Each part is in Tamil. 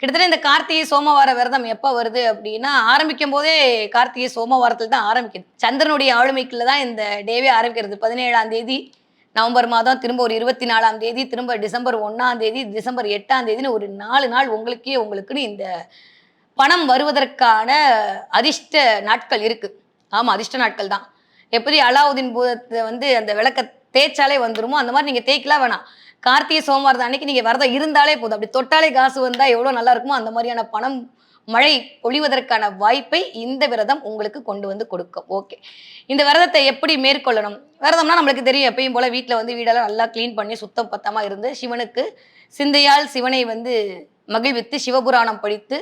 கிட்டத்தட்ட இந்த கார்த்திகை சோமவார விரதம் எப்ப வருது அப்படின்னா, ஆரம்பிக்கும் போதே கார்த்திகை சோமவாரத்துல தான் ஆரம்பிக்குது. சந்திரனுடைய ஆளுமைக்குள்ள தான் இந்த டேவே ஆரம்பிக்கிறது. 17ஆம் தேதி நவம்பர் மாதம், திரும்ப ஒரு 24ஆம் தேதி, திரும்ப டிசம்பர் 1ஆம் தேதி, டிசம்பர் 8ஆம் தேதின்னு ஒரு 4 நாள் உங்களுக்குன்னு இந்த பணம் வருவதற்கான அதிர்ஷ்ட நாட்கள் இருக்கு. ஆமா, அதிர்ஷ்ட நாட்கள் தான். எப்படி அலாவுதீன் பூதத்த அந்த விளக்க தேய்ச்சாலே வந்துருமோ, அந்த மாரி நீங்க தேய்க்கலாம் வேணாம். கார்த்திகை சோமவாரம் அன்னைக்கு நீங்க விரதம் இருந்தாலே போதும். அப்படி தொட்டாலே காசு வந்தா எவ்வளோ நல்லா இருக்குமோ, அந்த மாரியான பணம் மழை பொழிவதற்கான வாய்ப்பை இந்த விரதம் உங்களுக்கு கொண்டு வந்து கொடுக்கும். ஓகே. இந்த விரதத்தை எப்படி மேற்கொள்ளணும்? விரதம்னா நம்மளுக்கு தெரியும். எப்பயும் போல வீட்ல வீடெல்லாம் நல்லா கிளீன் பண்ணி சுத்தம் பத்தமா இருந்து, சிவனுக்கு சிந்தையால் சிவனை மகிழ்வித்து, சிவபுராணம் படித்து,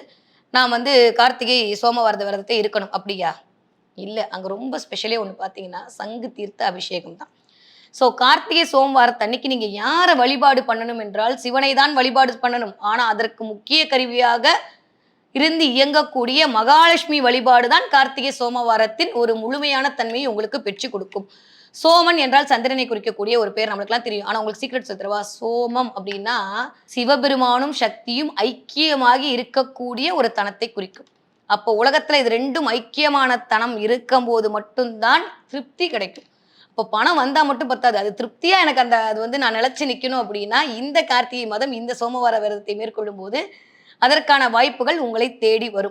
நான் கார்த்திகை சோமவாரத விரதத்தை இருக்கணும். அப்படியா? இல்ல. அங்க ரொம்ப ஸ்பெஷலே ஒண்ணு பார்த்தீங்கன்னா, சங்கு தீர்த்த அபிஷேகம் தான். ஸோ கார்த்திகை சோமவாரத்தன்னைக்கு நீங்க யார வழிபாடு பண்ணணும் என்றால், சிவனை தான் வழிபாடு பண்ணணும். ஆனா, அதற்கு முக்கிய கருவியாக இருந்து இயங்கக்கூடிய மகாலட்சுமி வழிபாடு தான் கார்த்திகை சோமவாரத்தின் ஒரு முழுமையான தன்மையை உங்களுக்கு பெற்றுக் கொடுக்கும். சோமன் என்றால் சந்திரனை குறிக்கக்கூடிய ஒரு பேர் நம்மளுக்கெல்லாம் தெரியும். ஆனா உங்களுக்கு சீக்ரெட் சொல்லித்தரவா? சோமம் அப்படின்னா சிவபெருமானும் சக்தியும் ஐக்கியமாகி இருக்கக்கூடிய ஒரு தனத்தை குறிக்கும். அப்போ உலகத்துல இது ரெண்டும் ஐக்கியமான தனம் இருக்கும்போது மட்டும்தான் திருப்தி கிடைக்கும். இப்போ பணம் வந்தா மட்டும் பத்தாது. அது திருப்தியா எனக்கு அது நான் நிலைச்சு நிக்கணும் அப்படின்னா, இந்த கார்த்திகை மாதம் இந்த சோமவார விரதத்தை மேற்கொள்ளும் போது அதற்கான வாய்ப்புகள் உங்களை தேடி வரும்.